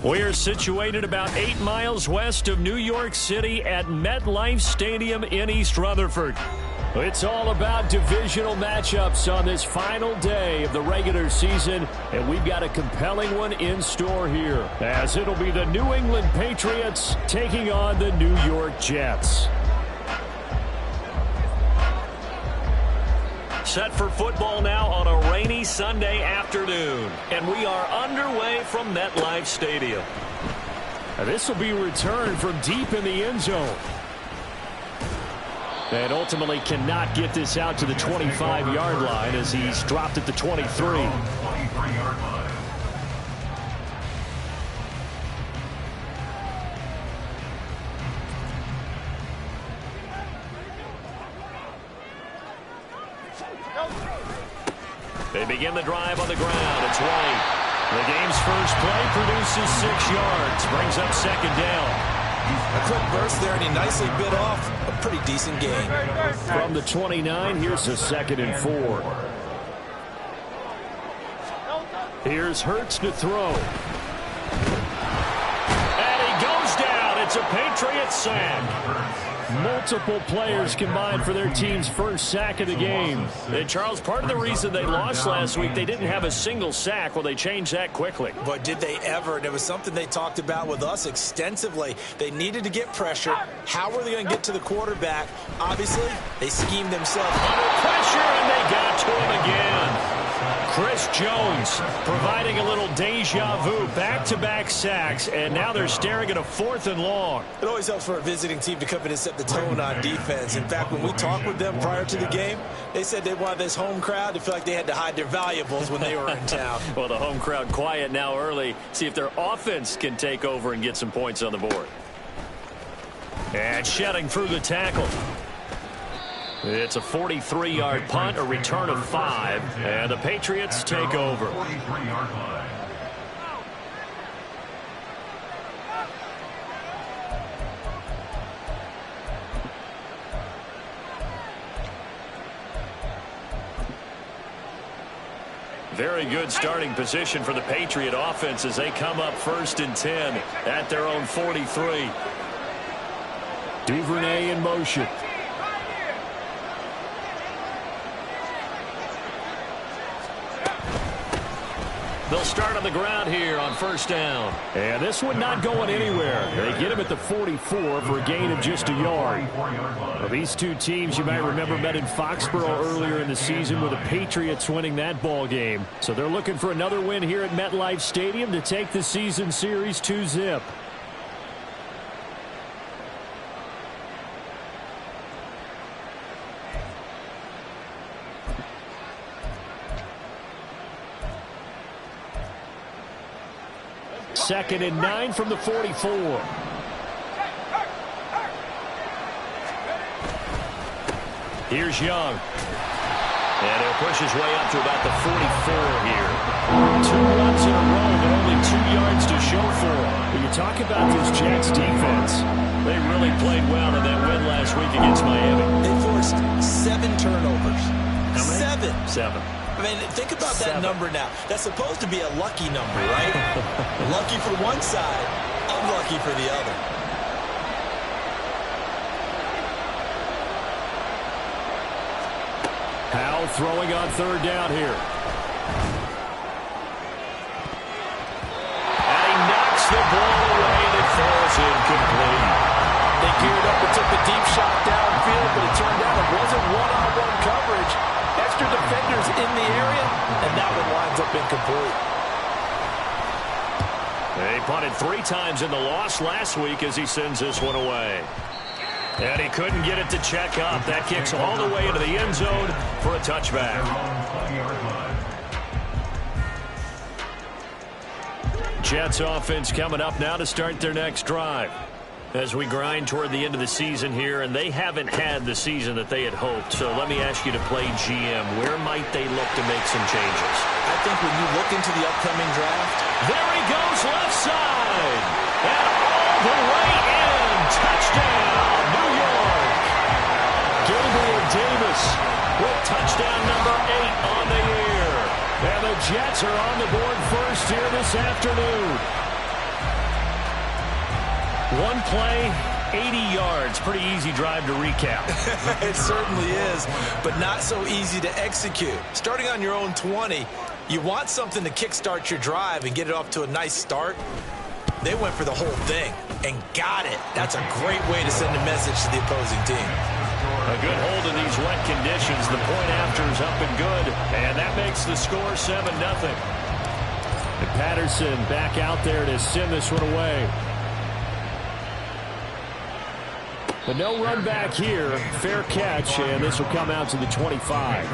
We're situated about 8 miles west of New York City at MetLife Stadium in East Rutherford. It's all about divisional matchups on this final day of the regular season, and we've got a compelling one in store here, as it'll be the New England Patriots taking on the New York Jets. Set for football now on a rainy Sunday afternoon, and we are underway from MetLife Stadium. This will be returned from deep in the end zone. And ultimately cannot get this out to the 25-yard line as he's dropped at the 23. They begin the drive on the ground. It's White. The game's first play produces 6 yards. Brings up second down. A quick burst there, and he nicely bit off a pretty decent gain. From the 29, here's a 2nd and 4. Here's Hurts to throw. And he goes down. It's a Patriots sack. Multiple players combined for their team's first sack of the game. And Charles, part of the reason they lost last week, they didn't have a single sack. Well, they changed that quickly. But did they ever? And it was something they talked about with us extensively. They needed to get pressure. How were they going to get to the quarterback? Obviously, they schemed themselves under pressure, and they got to him again. Chris Jones providing a little deja vu, back-to-back sacks, and now they're staring at a 4th and long. It always helps for a visiting team to come in and set the tone on defense. In fact, when we talked with them prior to the game, they said they wanted this home crowd to feel like they had to hide their valuables when they were in town. Well, the home crowd quiet now early. See if their offense can take over and get some points on the board. And shedding through the tackle. It's a 43-yard punt, a return of 5, and the Patriots take over. Very good starting position for the Patriot offense as they come up 1st and 10 at their own 43. Duvernay in motion. They'll start on the ground here on 1st down. And this one not going anywhere. They get him at the 44 for a gain of just a yard. Well, these two teams, you might remember, met in Foxborough earlier in the season with the Patriots winning that ball game. So they're looking for another win here at MetLife Stadium to take the season series 2-zip. Second and 9 from the 44. Here's Young. And he'll push his way up to about the 44 here. 2 runs in a row, but only 2 yards to show for it. When you talk about this Jets defense, they really played well in that win last week against Miami. They forced 7 turnovers. How many? 7. 7. I mean, think about that number now. That's supposed to be a lucky number, right? Lucky for one side, unlucky for the other. Howell throwing on 3rd down here. And he knocks the ball away, and it falls incomplete. They geared up and took the deep shot downfield, but it turned out it wasn't one-on-one coverage. Extra defenders in the area, and that one winds up incomplete. They punted 3 times in the loss last week as he sends this one away. And he couldn't get it to check up. That kicks all the way into the end zone for a touchback. Jets offense coming up now to start their next drive. As we grind toward the end of the season here, and they haven't had the season that they had hoped. So let me ask you to play GM. Where might they look to make some changes? I think when you look into the upcoming draft. There he goes left side. And all the way in. Touchdown, New York. Gabriel Davis with touchdown number 8 on the year. And the Jets are on the board first here this afternoon. One play, 80 yards. Pretty easy drive to recap. It certainly is, but not so easy to execute. Starting on your own 20, you want something to kickstart your drive and get it off to a nice start. They went for the whole thing and got it. That's a great way to send a message to the opposing team. A good hold in these wet conditions. The point after is up and good, and that makes the score 7-0. And Patterson back out there to send this one away. But no run back here. Fair catch, and this will come out to the 25.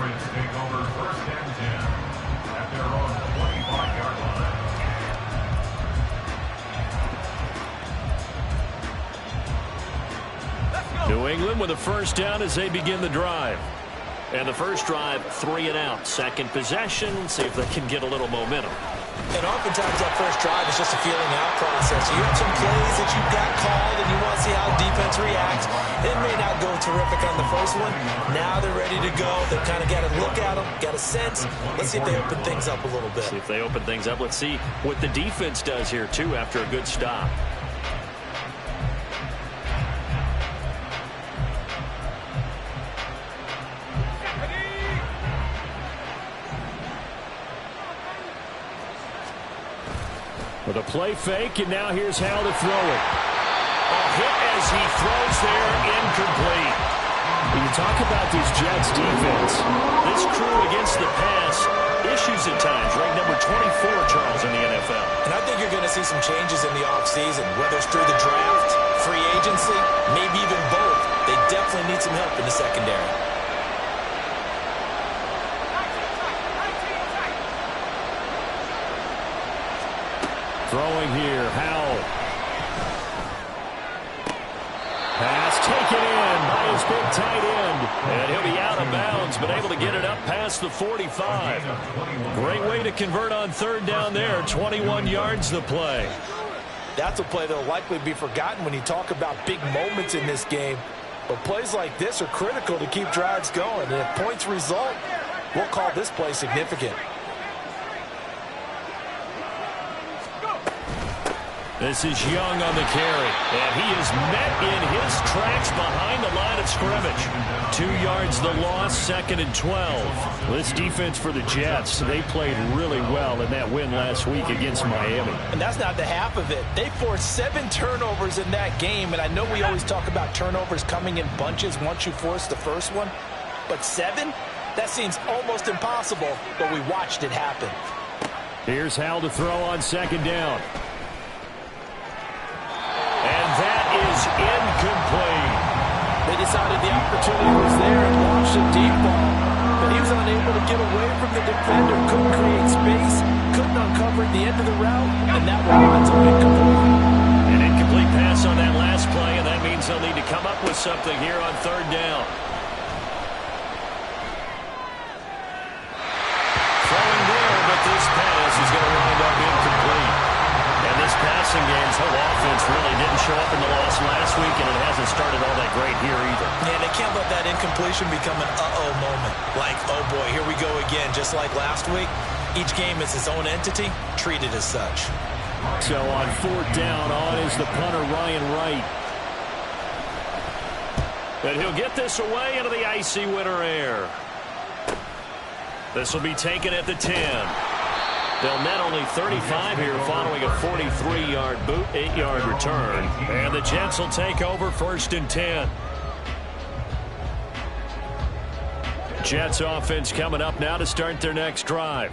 New England with a first down as they begin the drive. And the first drive, 3 and out. Second possession, see if they can get a little momentum. And oftentimes that first drive is just a feeling out process. You have some plays that you've got called and you want to see how defense reacts. It may not go terrific on the first one. Now they're ready to go. They've kind of got to look at them, got a sense. Let's see if they open things up a little bit. See if they open things up. Let's see what the defense does here, too, after a good stop. With a play fake, and now here's how to throw it. A hit as he throws there, incomplete. When you talk about this Jets defense, this crew against the pass, issues at times, ranked number 24, Charles, in the NFL. And I think you're going to see some changes in the offseason, whether it's through the draft, free agency, maybe even both. They definitely need some help in the secondary. Throwing here, Howell. Pass taken in by his big tight end. And he'll be out of bounds, but able to get it up past the 45. Great way to convert on third down there. 21 yards the play. That's a play that will likely be forgotten when you talk about big moments in this game. But plays like this are critical to keep drives going. And if points result, we'll call this play significant. This is Young on the carry, and he is met in his tracks behind the line of scrimmage. 2 yards the loss, 2nd and 12. This defense for the Jets, they played really well in that win last week against Miami. And that's not the half of it. They forced 7 turnovers in that game, and I know we always talk about turnovers coming in bunches once you force the first one. But 7? That seems almost impossible, but we watched it happen. Here's Howell to throw on 2nd down. And that is incomplete. They decided the opportunity was there and launched a deep ball. But he was unable to get away from the defender, couldn't create space, couldn't uncover the end of the route, and that one winds up incomplete. An incomplete pass on that last play, and that means they'll need to come up with something here on third down. Throwing there, but this pass is going to wind up incomplete. And this passing game's whole offense really didn't show up in the loss last week, and it hasn't started all that great here either. Yeah, they can't let that incompletion become an uh-oh moment. Like, oh boy, here we go again. Just like last week, each game is its own entity, treated as such. So on fourth down, on is the punter, Ryan Wright. But he'll get this away into the icy winter air. This will be taken at the 10. They'll net only 35 here following a 43-yard boot, 8-yard return. And the Jets will take over 1st and 10. Jets offense coming up now to start their next drive.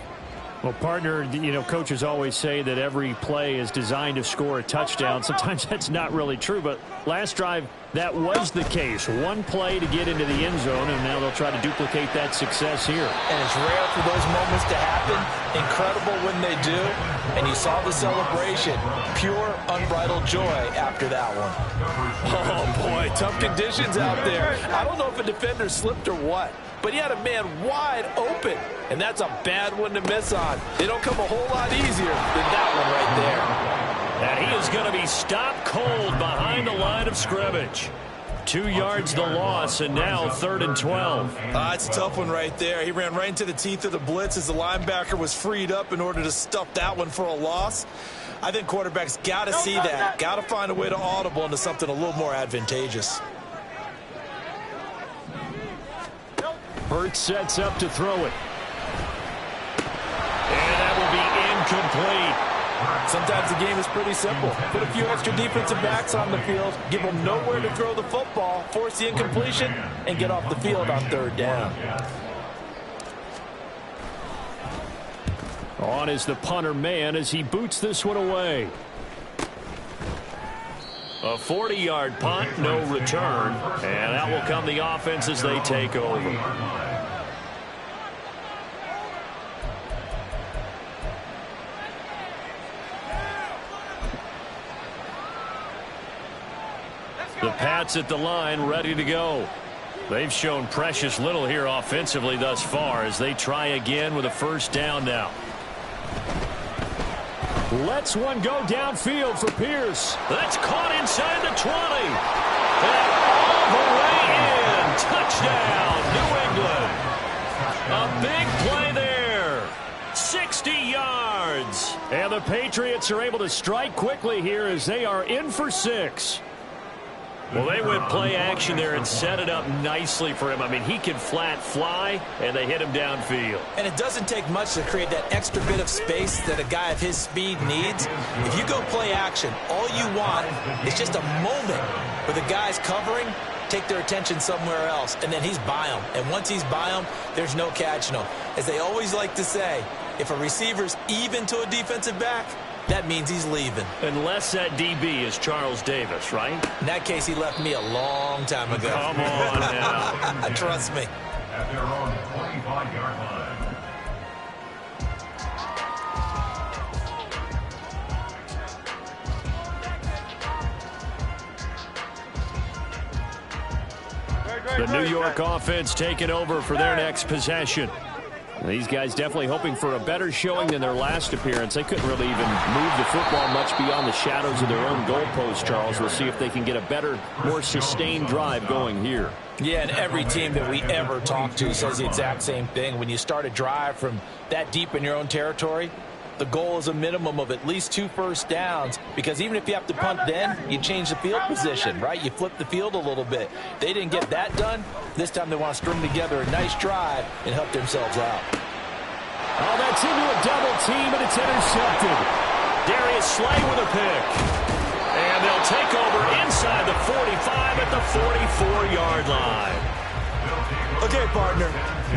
Well, partner, you know, coaches always say that every play is designed to score a touchdown. Sometimes that's not really true, but last drive, that was the case. One play to get into the end zone, and now they'll try to duplicate that success here. And it's rare for those moments to happen. Incredible when they do. And you saw the celebration. Pure, unbridled joy after that one. Oh, boy, tough conditions out there. I don't know if a defender slipped or what, but he had a man wide open, and that's a bad one to miss on. They don't come a whole lot easier than that one right there. And he is going to be stopped cold behind the line of scrimmage. 2 yards the loss, and now 3rd and 12. It's a tough one right there. He ran right into the teeth of the blitz as the linebacker was freed up in order to stuff that one for a loss. I think quarterbacks got to see that. Got to find a way to audible into something a little more advantageous. Hurts sets up to throw it. And that will be incomplete. Sometimes the game is pretty simple. Put a few extra defensive backs on the field, give them nowhere to throw the football, force the incompletion, and get off the field on third down. On is the punter man as he boots this one away. A 40-yard punt, no return. And out will come the offense as they take over. The Pats at the line, ready to go. They've shown precious little here offensively thus far as they try again with a first down now. Lets one go downfield for Pierce. That's caught inside the 20. And all the way in. Touchdown, New England. A big play there. 60 yards. And the Patriots are able to strike quickly here as they are in for 6. Well, they went play action there and set it up nicely for him. I mean, he can flat fly, and they hit him downfield. And it doesn't take much to create that extra bit of space that a guy of his speed needs. If you go play action, all you want is just a moment where the guy's covering, take their attention somewhere else, and then he's by him. And once he's by him, there's no catching him. As they always like to say, if a receiver's even to a defensive back, that means he's leaving. Unless that DB is Charles Davis, right? In that case, he left me a long time ago. Come on now. Trust me. At their own 25-yard line. The New York offense taking over for their next possession. These guys definitely hoping for a better showing than their last appearance. They couldn't really even move the football much beyond the shadows of their own goalpost, Charles. We'll see if they can get a better, more sustained drive going here. Yeah, and every team that we ever talk to says the exact same thing. When you start a drive from that deep in your own territory, the goal is a minimum of at least 2 first downs, because even if you have to punt then, you change the field position, right? You flip the field a little bit. They didn't get that done. This time they want to string together a nice drive and help themselves out. Oh, that's into a double team, and it's intercepted. Darius Slay with a pick. And they'll take over inside the 45 at the 44-yard line. Okay, partner,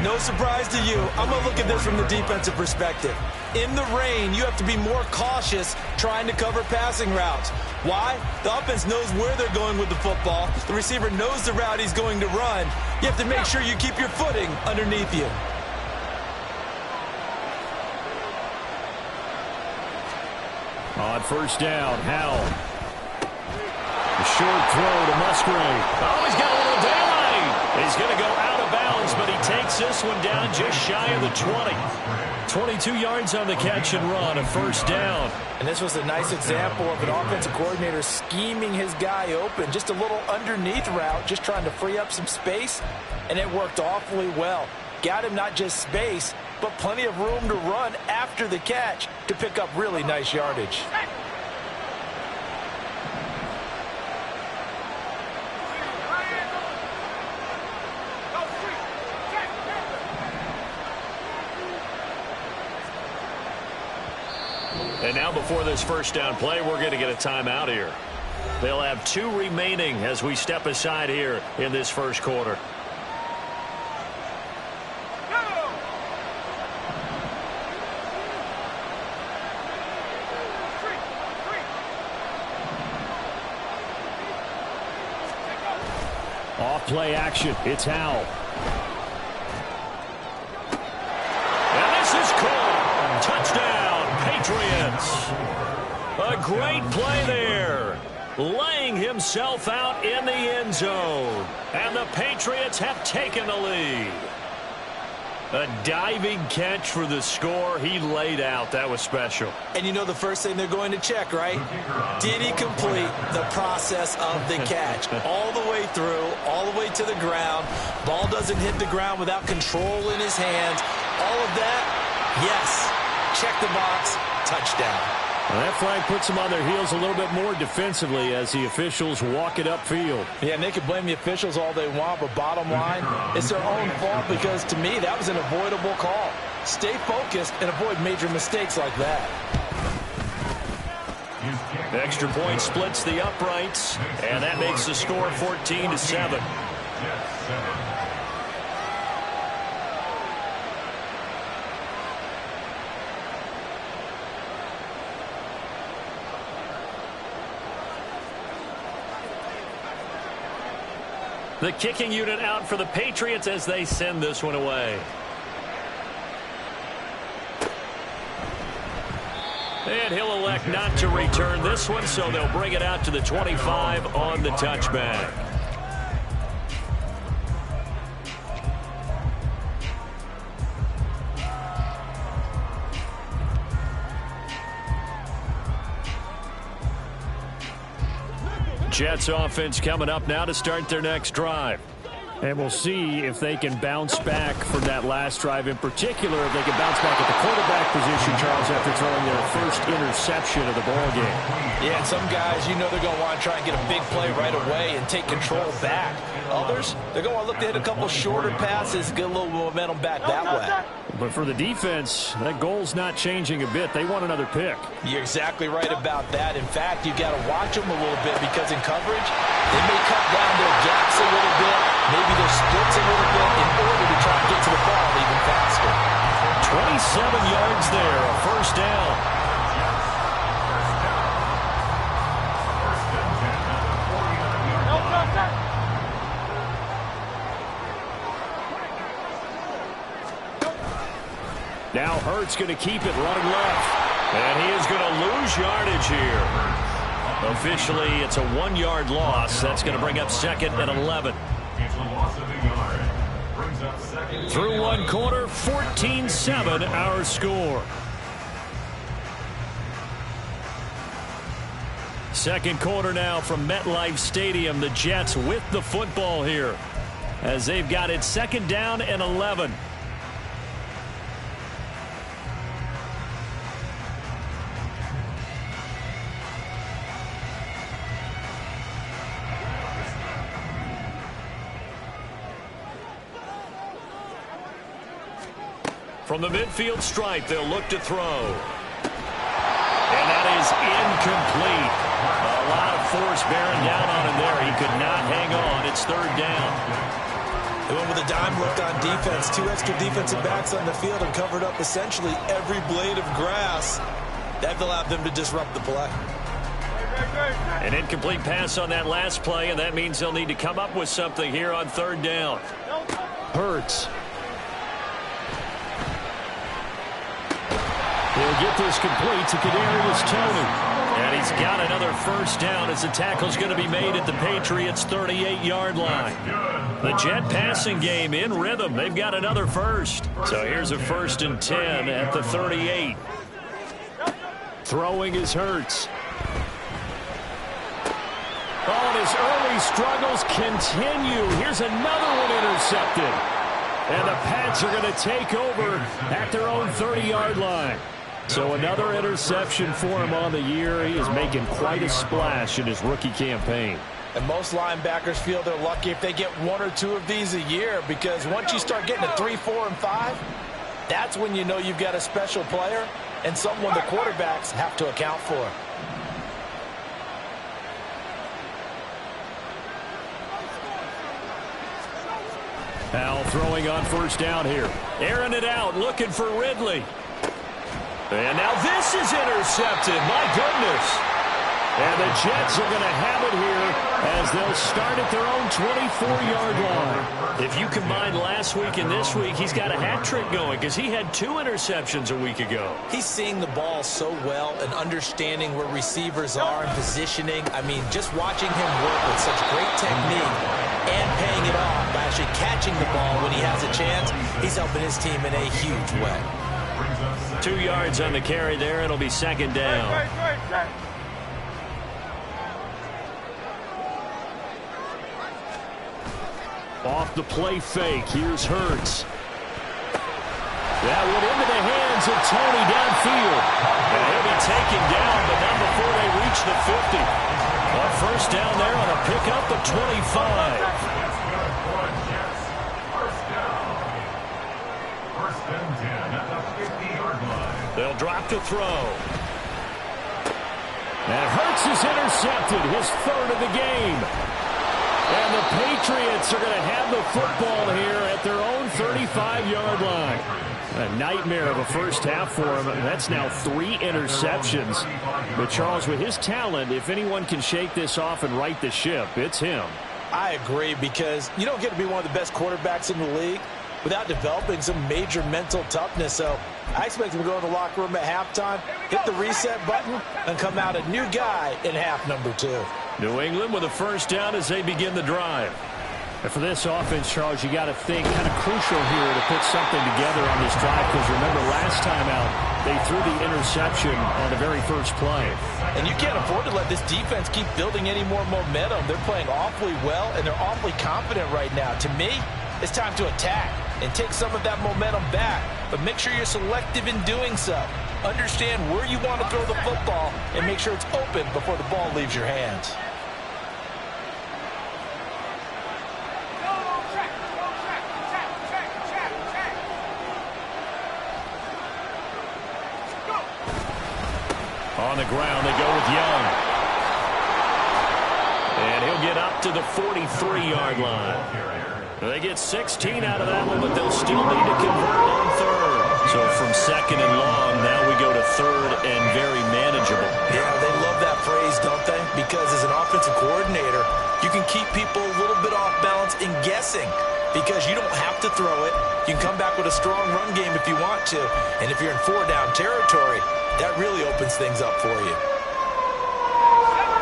no surprise to you. I'm going to look at this from the defensive perspective. In the rain, you have to be more cautious trying to cover passing routes. Why? The offense knows where they're going with the football. The receiver knows the route he's going to run. You have to make sure you keep your footing underneath you. On first down, Howell. A short throw to Musgrave. Oh, he's got a little daylight. He's going to go out of bounds, but he takes this one down just shy of the 20. 22 yards on the catch and run, a first down. And this was a nice example of an offensive coordinator scheming his guy open. Just a little underneath route, just trying to free up some space, and it worked awfully well. Got him not just space, but plenty of room to run after the catch to pick up really nice yardage. And now before this first down play, we're going to get a timeout here. They'll have 2 remaining as we step aside here in this first quarter. Off play action. It's Howell. And this is caught. Touchdown, Patriots. A great play there. Laying himself out in the end zone. And the Patriots have taken the lead. A diving catch for the score. He laid out. That was special. And you know the first thing they're going to check, right? Did he complete the process of the catch? All the way through, all the way to the ground. Ball doesn't hit the ground without control in his hands. All of that, yes. Check the box. Touchdown. Well, that flag puts them on their heels a little bit more defensively as the officials walk it upfield. Yeah, and they can blame the officials all they want, but bottom line, it's their own fault because, to me, that was an avoidable call. Stay focused and avoid major mistakes like that. Extra point splits the uprights, and that makes the score 14-7. The kicking unit out for the Patriots as they send this one away. And he'll elect not to return this one, so they'll bring it out to the 25 on the touchback. Jets offense coming up now to start their next drive. And we'll see if they can bounce back from that last drive, in particular if they can bounce back at the quarterback position, Charles, after throwing their first interception of the ballgame. Yeah, and some guys, you know they're going to want to try and get a big play right away and take control back. Others, they're going to look to hit a couple shorter passes, get a little momentum back that way. But for the defense, that goal's not changing a bit. They want another pick. You're exactly right about that. In fact, you've got to watch them a little bit because in coverage, they may cut down their gaps a little bit, maybe their splits a little bit in order to try and get to the ball even faster. 27 yards there, a first down. Now Hurts going to keep it running left. And he is going to lose yardage here. Officially, it's a 1-yard loss. That's going to bring up second and 11. It's a loss of a yard. Brings up second. Through one quarter, 14-7 our score. Second quarter now from MetLife Stadium. The Jets with the football here as they've got it second down and 11. From the midfield stripe, they'll look to throw. And that is incomplete. A lot of force bearing down on him there. He could not hang on. It's third down. They went with a dime look on defense. 2 extra defensive backs on the field and covered up essentially every blade of grass. That allowed them to disrupt the play. An incomplete pass on that last play, and that means they'll need to come up with something here on third down. Hurts. He'll get this complete to Kadarius Toney. And he's got another first down as the tackle's going to be made at the Patriots' 38-yard line. The Jet passing game in rhythm. They've got another first. So here's a 1st and 10 at the 38. Throwing is Hurts. Oh, and his early struggles continue. Here's another one intercepted. And the Pats are going to take over at their own 30-yard line. So another interception for him on the year. He is making quite a splash in his rookie campaign. And most linebackers feel they're lucky if they get 1 or 2 of these a year, because once you start getting to 3, 4, and 5, that's when you know you've got a special player and someone the quarterbacks have to account for. Powell throwing on first down here. Airing it out, looking for Ridley. And now this is intercepted. My goodness. And the Jets are going to have it here as they'll start at their own 24-yard line. If you combine last week and this week, he's got a hat trick going because he had 2 interceptions a week ago. He's seeing the ball so well and understanding where receivers are and positioning. I mean, just watching him work with such great technique and paying it off by actually catching the ball when he has a chance, he's helping his team in a huge way. 2 yards on the carry there. It'll be second down. Off the play fake. Here's Hurts. That went into the hands of Toney downfield. And he'll be taken down, but not before they reach the 50. A first down there on a pickup of 25. They'll drop to throw. And Hurts is intercepted, his third of the game. And the Patriots are going to have the football here at their own 35-yard line. A nightmare of a first half for him. That's now 3 interceptions. But Charles, with his talent, if anyone can shake this off and right the ship, it's him. I agree, because you don't get to be one of the best quarterbacks in the league without developing some major mental toughness. So I expect him to go in the locker room at halftime, hit the reset button, and come out a new guy in half number 2. New England with a first down as they begin the drive. And for this offense, Charles, you got to think kind of crucial here to put something together on this drive, because remember last time out they threw the interception on the very first play. And you can't afford to let this defense keep building any more momentum. They're playing awfully well, and they're awfully confident right now. To me, it's time to attack and take some of that momentum back, but make sure you're selective in doing so. Understand where you want to throw the football and make sure it's open before the ball leaves your hands. On the ground, they go with Young. And he'll get up to the 43-yard line. They get 16 out of that one, but they'll still need to convert on third. So from second and long, now we go to third and very manageable. Yeah, they love that phrase, don't they? Because as an offensive coordinator, you can keep people a little bit off balance in guessing, because you don't have to throw it. You can come back with a strong run game if you want to. And if you're in 4-down territory, that really opens things up for you.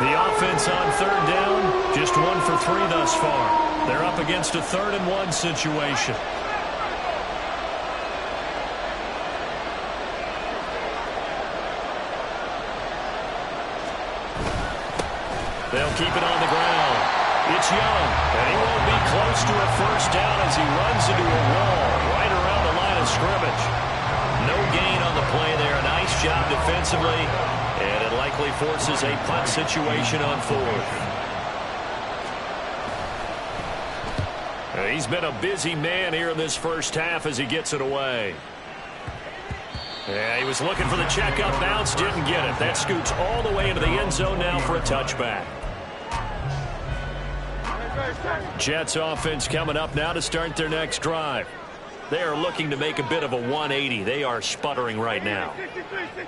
The offense on third down, just 1 for 3 thus far. They're up against a 3rd and 1 situation. They'll keep it on the ground. It's Young, and he won't be close to a first down as he runs into a wall right around the line of scrimmage. No gain on the play there. A nice job defensively, and it likely forces a punt situation on 4th. He's been a busy man here in this first half as he gets it away. Yeah, he was looking for the check-up bounce, didn't get it. That scoots all the way into the end zone now for a touchback. Jets offense coming up now to start their next drive. They are looking to make a bit of a 180. They are sputtering right now.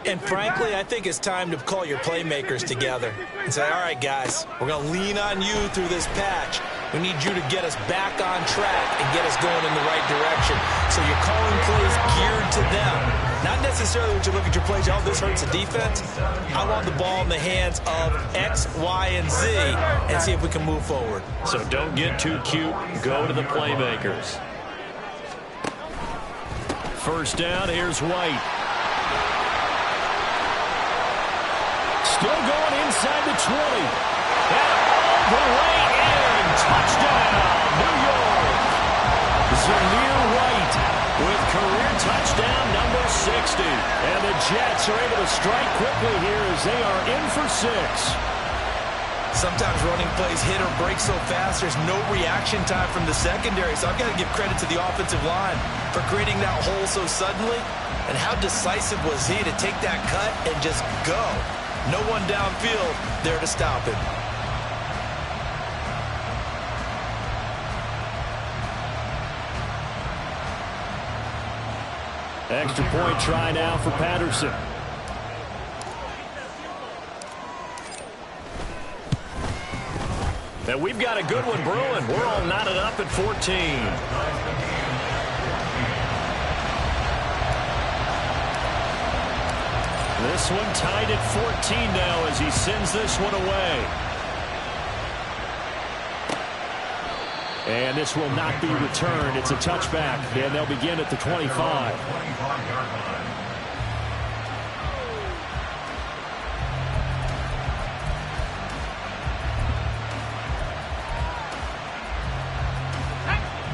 And frankly, I think it's time to call your playmakers together and say, all right, guys, we're going to lean on you through this patch. We need you to get us back on track and get us going in the right direction. So you're calling plays geared to them. Not necessarily when you look at your plays, oh, this hurts the defense. I want the ball in the hands of X, Y, and Z and see if we can move forward. So don't get too cute. Go to the playmakers. First down, here's White. Still going inside the 20. And all the way in. Touchdown, New York. Zamir White with career touchdown number 60. And the Jets are able to strike quickly here as they are in for 6. Sometimes running plays hit or break so fast, there's no reaction time from the secondary. So I've got to give credit to the offensive line for creating that hole so suddenly. And how decisive was he to take that cut and just go? No one downfield there to stop him. Extra point try now for Patterson. And we've got a good one brewing. We're all knotted up at 14. This one tied at 14 now as he sends this one away. And this will not be returned. It's a touchback, and they'll begin at the 25.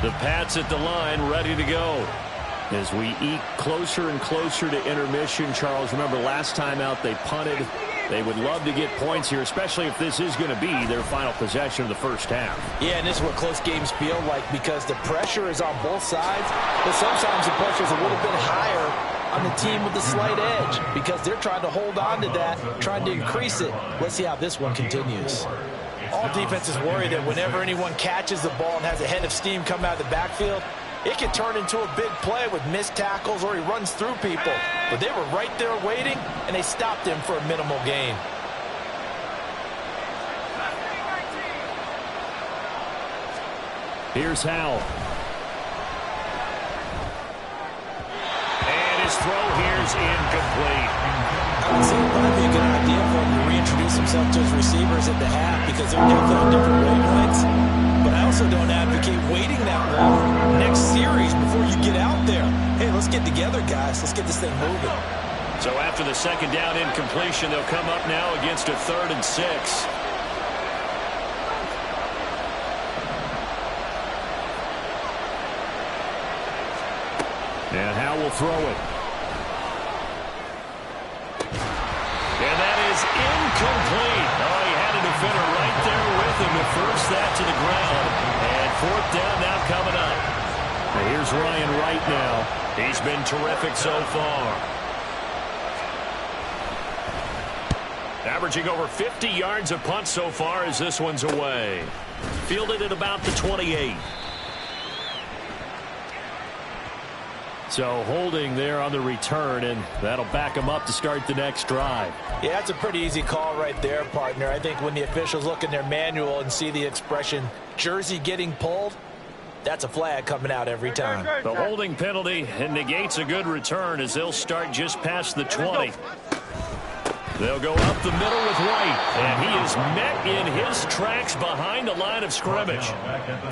The Pats at the line, ready to go. As we eke closer and closer to intermission, Charles, remember last time out they punted. They would love to get points here, especially if this is going to be their final possession of the first half. Yeah, and this is what close games feel like because the pressure is on both sides, but sometimes the pressure is a little bit higher on the team with the slight edge because they're trying to hold on to that, trying to increase it. Let's see how this one continues. All defenses worry that whenever anyone catches the ball and has a head of steam come out of the backfield, it can turn into a big play with missed tackles or he runs through people. But they were right there waiting, and they stopped him for a minimal gain. Here's Howell. And his throw here's incomplete. I would say it might be a good idea for him to reintroduce himself to his receivers at the half because they're definitely on different wavelengths. But I also don't advocate waiting that long next series before you get out there. Hey, let's get together, guys. Let's get this thing moving. So after the second down incompletion, they'll come up now against a 3rd and 6. And Howell will throw it. And that is incomplete. Oh, he had a defender right there with him to force that to the ground. And 4th down now coming up. And here's Ryan Wright now. He's been terrific so far. Averaging over 50 yards a punt so far as this one's away. Fielded at about the 28. So holding there on the return, and that'll back him up to start the next drive. Yeah, that's a pretty easy call right there, partner. I think when the officials look in their manual and see the expression jersey getting pulled, that's a flag coming out every time. The holding penalty negates a good return as they'll start just past the 20. They'll go up the middle with White, and he is met in his tracks behind the line of scrimmage.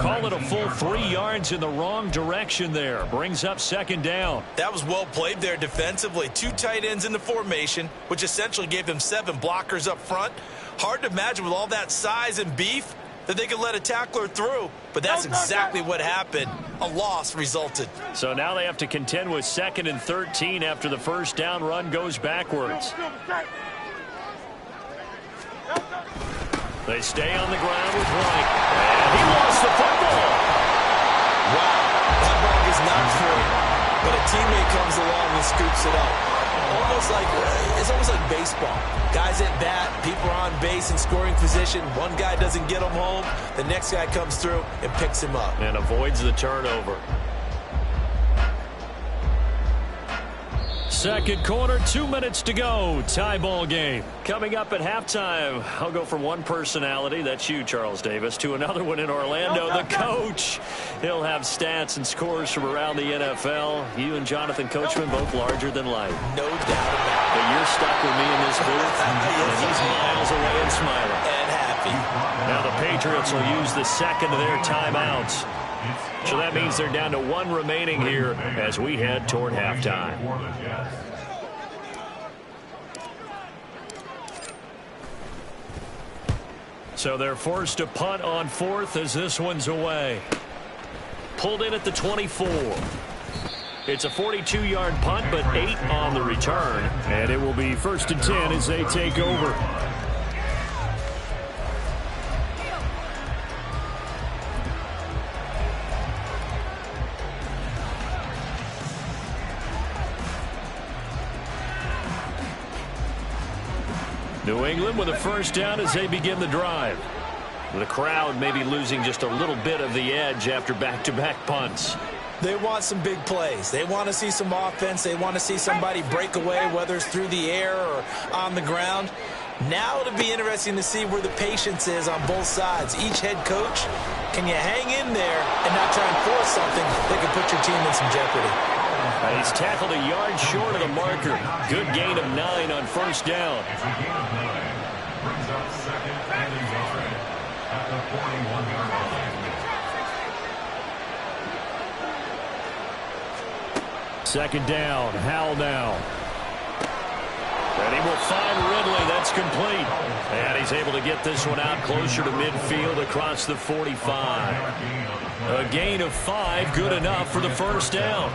Call it a full 3 yards in the wrong direction there. Brings up 2nd down. That was well played there defensively. 2 tight ends in the formation, which essentially gave them 7 blockers up front. Hard to imagine with all that size and beef that they could let a tackler through, but that's exactly what happened. A loss resulted. So now they have to contend with 2nd and 13 after the first down run goes backwards. They stay on the ground with White. And he lost the football. Wow, that ball is not free. But a teammate comes along and scoops it up. It's almost like baseball. Guys at bat, people are on base in scoring position. One guy doesn't get him home. The next guy comes through and picks him up. And avoids the turnover. Second quarter, 2 minutes to go. Tie ball game. Coming up at halftime, I'll go from one personality, that's you, Charles Davis, to another one in Orlando, the coach. He'll have stats and scores from around the NFL. You and Jonathan Coachman, both larger than life. No doubt about it. But you're stuck with me in this booth, and he's miles away and smiling. And happy. Now the Patriots will use the second of their timeouts. So that means they're down to 1 remaining here as we head toward halftime. So they're forced to punt on 4th as this one's away. Pulled in at the 24. It's a 42-yard punt, but 8 on the return. And it will be 1st and 10 as they take over. New England with a first down as they begin the drive. The crowd may be losing just a little bit of the edge after back-to-back punts. They want some big plays. They want to see some offense. They want to see somebody break away, whether it's through the air or on the ground. Now it'll be interesting to see where the patience is on both sides. Each head coach, can you hang in there and not try and force something that can put your team in some jeopardy? He's tackled a yard short of the marker. Good gain of 9 on first down. Brings up 2nd and inches at the 41-yard line. Second down, Howell now. And he will find Ridley. That's complete. And he's able to get this one out closer to midfield across the 45. A gain of 5, good enough for the first down.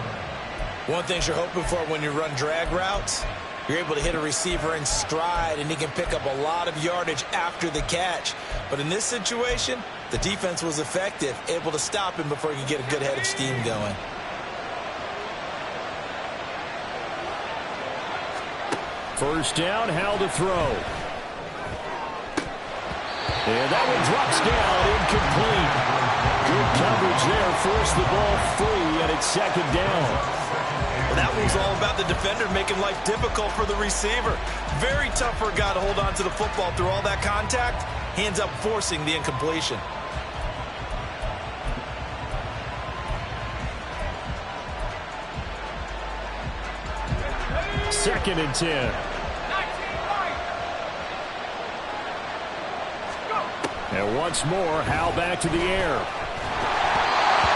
One thing you're hoping for when you run drag routes, you're able to hit a receiver in stride, and he can pick up a lot of yardage after the catch. But in this situation, the defense was effective, able to stop him before he could get a good head of steam going. First down, Howell to throw. And that one drops down, incomplete. Good coverage there, forced the ball free, and it's second down. Well, that was all about the defender making life difficult for the receiver. Very tough for a guy to hold on to the football through all that contact. He ends up forcing the incompletion. Second and 10. And once more, Howell back to the air.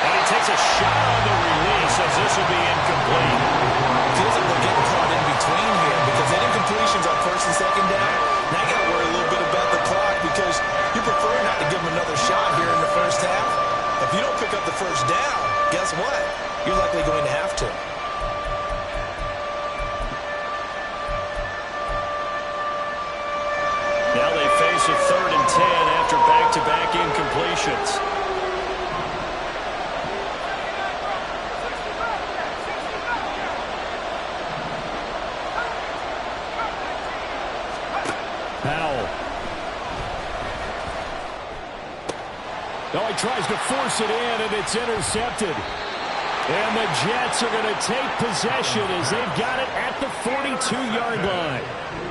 And he takes a shot on the release as this will be incomplete. Feels like they're getting caught in between here because that incompletion's on first and second down. Now you got to worry a little bit about the clock because you prefer not to give them another shot here in the first half. If you don't pick up the first down, guess what? You're likely going to have to. Now they face a 3rd and 10 after back-to-back incompletions. Howell. Oh, he tries to force it in, and it's intercepted. And the Jets are going to take possession as they've got it at the 42-yard line.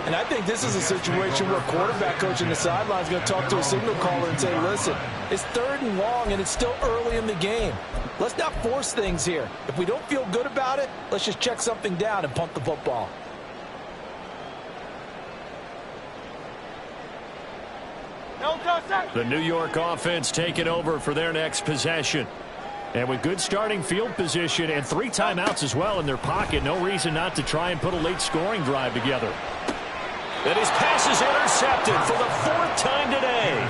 And I think this is a situation where quarterback coach in the sideline is going to talk to a signal caller and say, listen, it's 3rd and long, and it's still early in the game. Let's not force things here. If we don't feel good about it, let's just check something down and punt the football. The New York offense taking over for their next possession. And with good starting field position and 3 timeouts as well in their pocket, no reason not to try and put a late scoring drive together. And his pass is intercepted for the 4th time today.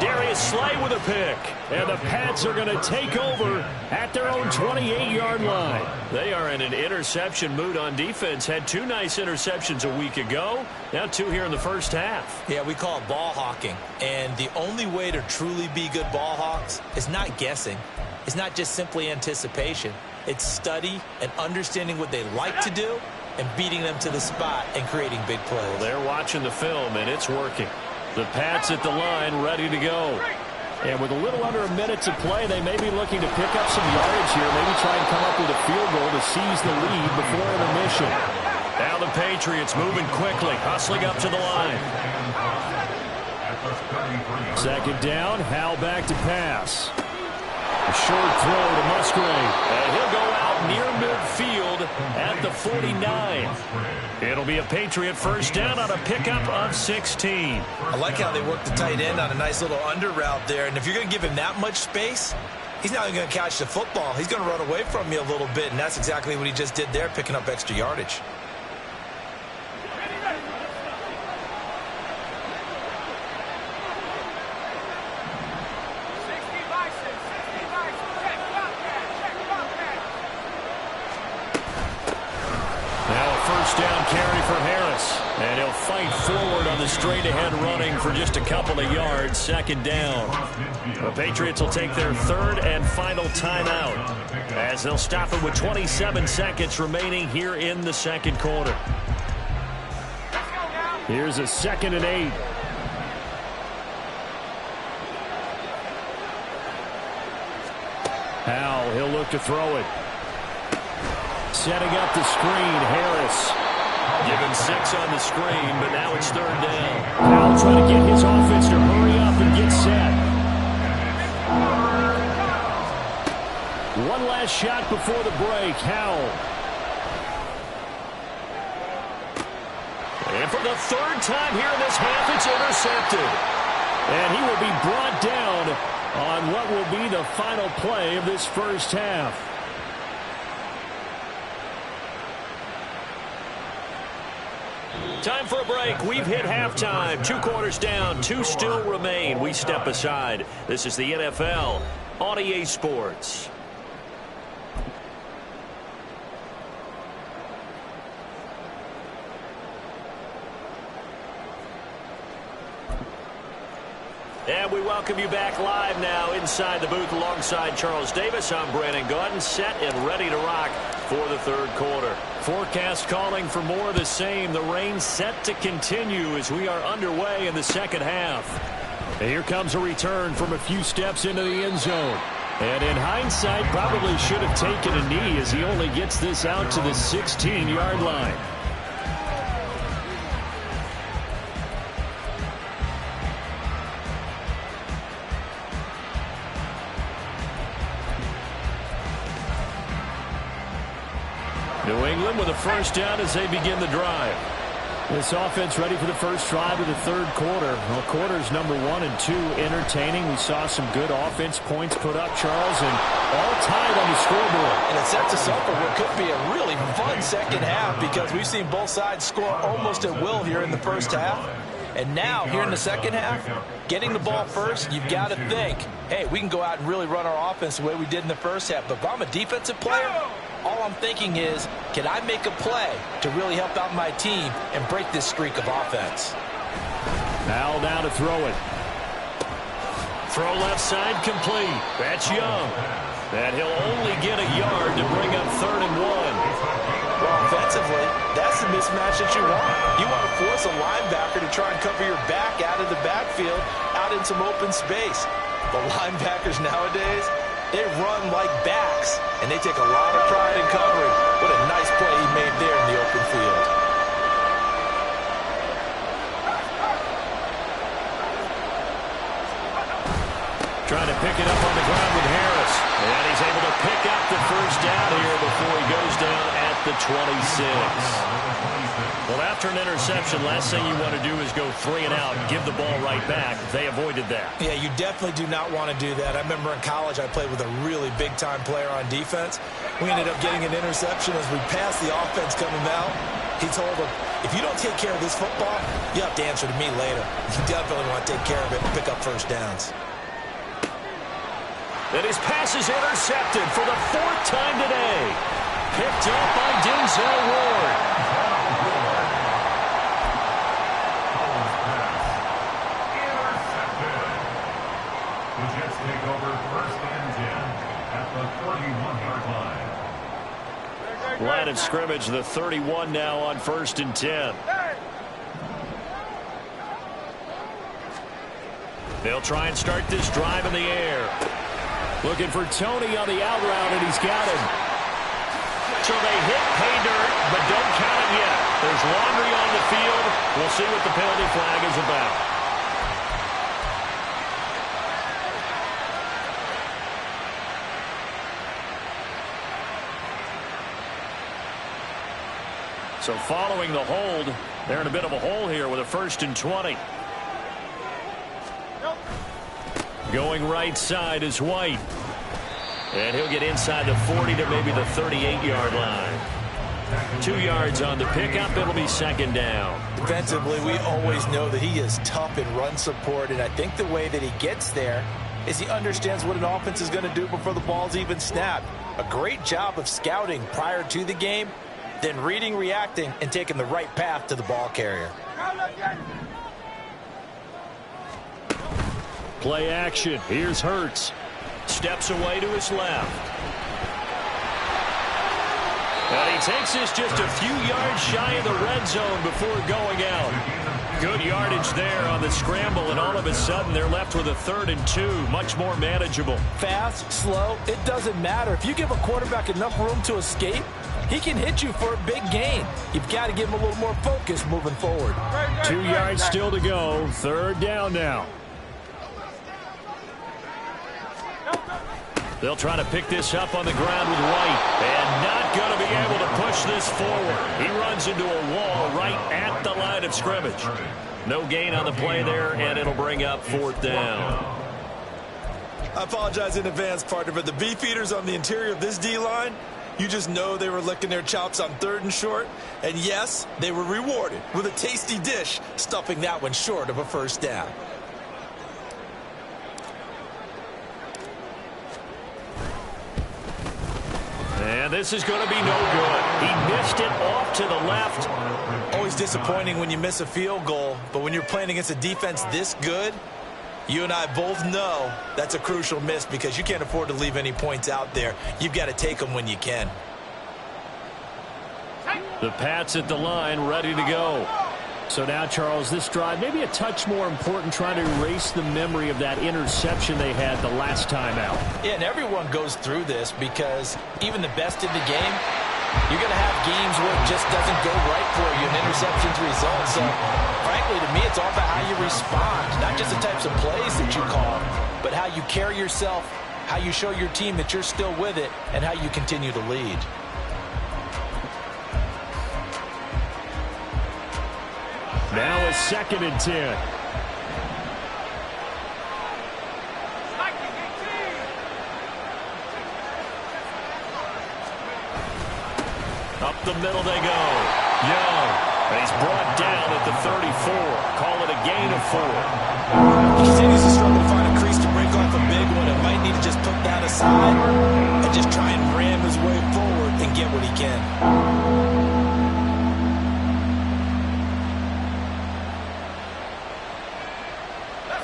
Darius Slay with a pick. And the Pats are going to take over at their own 28-yard line. They are in an interception mood on defense. Had 2 nice interceptions a week ago. Now 2 here in the first half. Yeah, we call it ball hawking. And the only way to truly be good ball hawks is not guessing. It's not just simply anticipation. It's study and understanding what they like to do and beating them to the spot and creating big plays. Well, they're watching the film, and it's working. The Pats at the line, ready to go. And with a little under a minute to play, they may be looking to pick up some yardage here, maybe try and come up with a field goal to seize the lead before intermission. Now the Patriots moving quickly, hustling up to the line. Second down, Howell back to pass. A short throw to Musgrave. And he'll go out near midfield at the 49. It'll be a Patriot first down on a pickup of 16. I like how they work the tight end on a nice little under route there. And if you're going to give him that much space, he's not even going to catch the football. He's going to run away from you a little bit, and that's exactly what he just did there, picking up extra yardage. Down carry for Harris, and he'll fight forward on the straight-ahead running for just a couple of yards. Second down. The Patriots will take their 3rd and final timeout as they'll stop it with 27 seconds remaining here in the second quarter. Here's a 2nd and 8. Howell, he'll look to throw it. Setting up the screen, Harris. Given 6 on the screen, but now it's 3rd down. Howell trying to get his offense to hurry up and get set. One last shot before the break, Howell. And for the 3rd time here in this half, it's intercepted. And he will be brought down on what will be the final play of this first half. Time for a break. We've hit halftime. 2 quarters down. 2 still remain. We step aside. This is the NFL on EA Sports. And we welcome you back live now inside the booth alongside Charles Davis. I'm Brandon Gaudin, set and ready to rock for the third quarter. Forecast calling for more of the same. The rain set to continue as we are underway in the second half. And here comes a return from a few steps into the end zone. And in hindsight, probably should have taken a knee as he only gets this out to the 16-yard line. New England with a first down as they begin the drive. This offense ready for the first drive of the third quarter. Well, quarters number 1 and 2 entertaining. We saw some good offense points put up, Charles, and all tied on the scoreboard. And it sets us up for what could be a really fun second half because we've seen both sides score almost at will here in the first half. And now, here in the second half, getting the ball first, you've got to think, hey, we can go out and really run our offense the way we did in the first half. But if I'm a defensive player, all I'm thinking is, can I make a play to really help out my team and break this streak of offense? Now down to throw it. Throw left side complete. That's Young. And he'll only get a yard to bring up 3rd and 1. Well, offensively, that's the mismatch that you want. You want to force a linebacker to try and cover your back out of the backfield, out in some open space. But linebackers nowadays, they run like backs, and they take a lot of pride in covering. What a nice play he made there in the open field. Trying to pick it up on the ground with Harris. And he's able to pick up the first down here before he goes down at the 26. Well, after an interception, last thing you want to do is go 3 and out and give the ball right back. They avoided that. Yeah, you definitely do not want to do that. I remember in college I played with a really big-time player on defense. We ended up getting an interception as we passed the offense coming out. He told him, if you don't take care of this football, you have to answer to me later. You definitely want to take care of it and pick up first downs. And his pass is intercepted for the 4th time today. Picked up by Denzel Ward. The Jets take over 1st and 10 at the 31-yard line. Line of scrimmage, the 31 now on 1st and 10. They'll try and start this drive in the air. Looking for Tony on the out route, and he's got him. So they hit pay dirt, but don't count it yet. There's laundry on the field. We'll see what the penalty flag is about. So following the hold, they're in a bit of a hole here with a 1st and 20. Going right side is White. And he'll get inside the 40 to maybe the 38-yard line. 2 yards on the pickup. It'll be 2nd down. Defensively, we always know that he is tough in run support, and I think the way that he gets there is he understands what an offense is going to do before the ball's even snapped. A great job of scouting prior to the game, then reading, reacting, and taking the right path to the ball carrier. Play action. Here's Hurts. Steps away to his left. And he takes this just a few yards shy of the red zone before going out. Good yardage there on the scramble, and all of a sudden they're left with a 3rd and 2, much more manageable. Fast, slow, it doesn't matter. If you give a quarterback enough room to escape, he can hit you for a big gain. You've got to give him a little more focus moving forward. 2 yards still to go. 3rd down now. They'll try to pick this up on the ground with White, and not going to be able to push this forward. He runs into a wall right at the line of scrimmage. No gain on the play there, and it'll bring up 4th down. I apologize in advance, partner, but the beef eaters on the interior of this D-line, you just know they were licking their chops on 3rd and short. And yes, they were rewarded with a tasty dish, stuffing that one short of a first down. And this is going to be no good. He missed it off to the left. Always disappointing when you miss a field goal, but when you're playing against a defense this good, You and I both know that's a crucial miss because you can't afford to leave any points out there. You've got to take them when you can. The Pats at the line, ready to go. So now, Charles, this drive maybe a touch more important, trying to erase the memory of that interception they had the last time out. Yeah, and everyone goes through this because even the best in the game, you're going to have games where it just doesn't go right for you and interceptions result. So, frankly, to me, it's all about how you respond, not just the types of plays that you call, but how you carry yourself, how you show your team that you're still with it, and how you continue to lead. Now a 2nd and 10. Up the middle they go. Young. And he's brought down at the 34. Call it a gain of 4. He continues to struggle to find a crease to break off a big one. It might need to just put that aside and just try and ram his way forward and get what he can.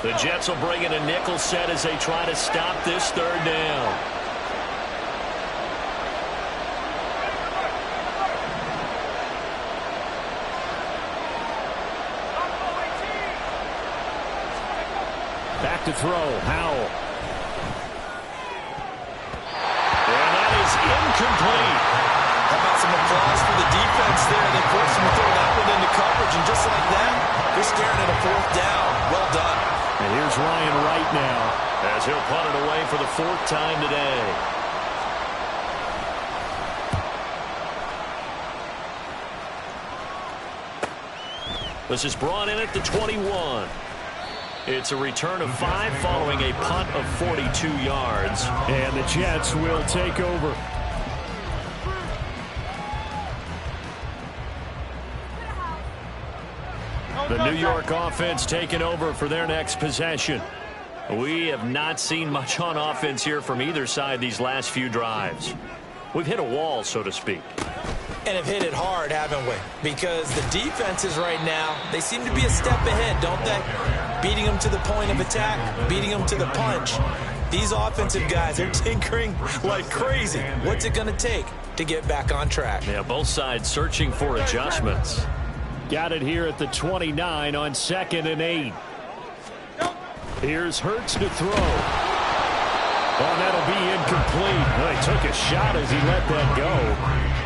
The Jets will bring in a nickel set as they try to stop this 3rd down. Back to throw, Howell. And that is incomplete. How about some applause for the defense there? They forced him to throw that one into coverage, and just like that, we're staring at a 4th down. Well done. And here's Ryan Wright now as he'll punt it away for the 4th time today. This is brought in at the 21. It's a return of 5 following a punt of 42 yards. And the Jets will take over. The New York offense taking over for their next possession. We have not seen much on offense here from either side these last few drives. We've hit a wall, so to speak. And have hit it hard, haven't we? Because the defenses right now, they seem to be a step ahead, don't they? Beating them to the point of attack, beating them to the punch. These offensive guys, they're tinkering like crazy. What's it going to take to get back on track? Yeah, both sides searching for adjustments. Got it here at the 29 on 2nd and 8. Here's Hurts to throw. Oh, that'll be incomplete. Well, he took a shot as he let that go.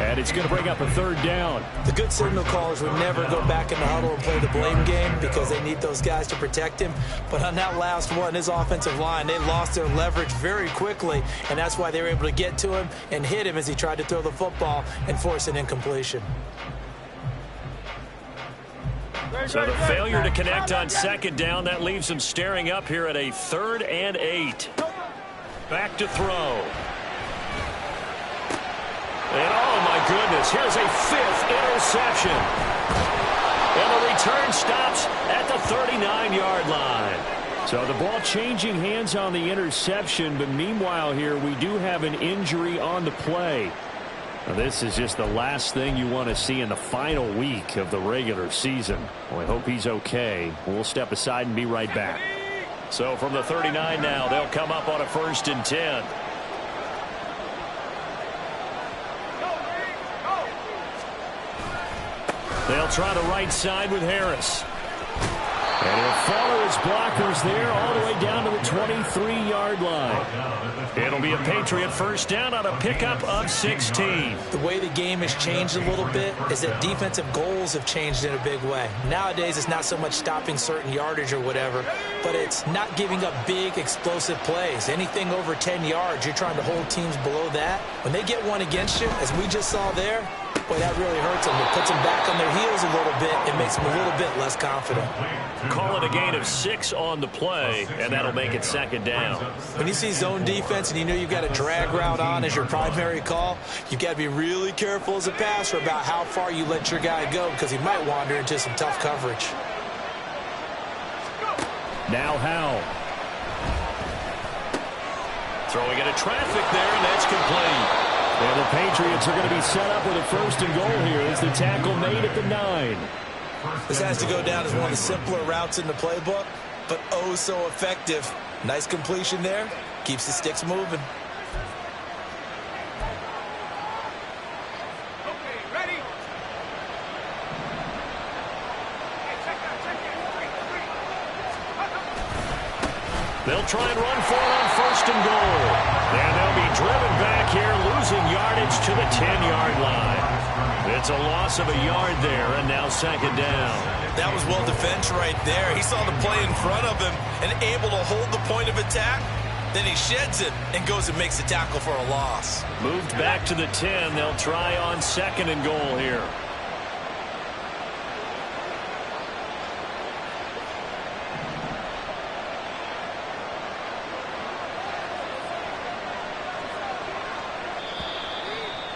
And it's going to bring up a 3rd down. The good signal callers would never go back in the huddle and play the blame game because they need those guys to protect him. But on that last one, his offensive line, they lost their leverage very quickly, and that's why they were able to get to him and hit him as he tried to throw the football and force an incompletion. So the failure to connect on 2nd down, that leaves them staring up here at a 3rd and 8. Back to throw. And oh my goodness, here's a 5th interception. And the return stops at the 39-yard line. So the ball changing hands on the interception, but meanwhile here we do have an injury on the play. Now, this is just the last thing you want to see in the final week of the regular season. Well, I hope he's okay. We'll step aside and be right back. So from the 39 now, they'll come up on a 1st and 10. They'll try the right side with Harris. And he'll follow his blockers there all the way down to the 23-yard line. It'll be a Patriot 1st down on a pickup of 16. The way the game has changed a little bit is that defensive goals have changed in a big way. Nowadays, it's not so much stopping certain yardage or whatever, but it's not giving up big, explosive plays. Anything over 10 yards, you're trying to hold teams below that. When they get one against you, as we just saw there, boy, that really hurts them. It puts them back on their heels a little bit. It makes them a little bit less confident. Call it a gain of 6 on the play, and that'll make it 2nd down. When you see zone defense and you know you've got a drag route on as your primary call, you've got to be really careful as a passer about how far you let your guy go because he might wander into some tough coverage. Now Howell. Throwing into traffic there, and that's complete. And the Patriots are going to be set up with a 1st and goal here as the tackle made at the 9. This has to go down as one of the simpler routes in the playbook. but oh so effective. Nice completion there. Keeps the sticks moving. They'll try and run for it on first and goal. And they'll be driven back here, losing yardage to the 10-yard line. It's a loss of a yard there, and now second down. That was well defended right there. He saw the play in front of him and able to hold the point of attack. Then he sheds it and goes and makes a tackle for a loss. Moved back to the 10. They'll try on second and goal here.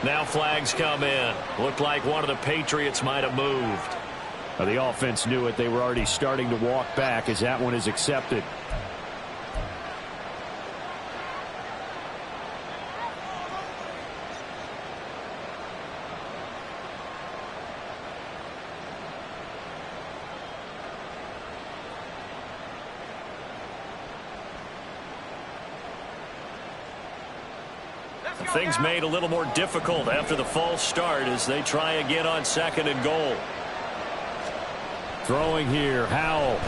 Now flags come in. Looked like one of the Patriots might have moved. The offense knew it. They were already starting to walk back as that one is accepted. Things made a little more difficult after the false start as they try again on second and goal. Throwing here, Howell.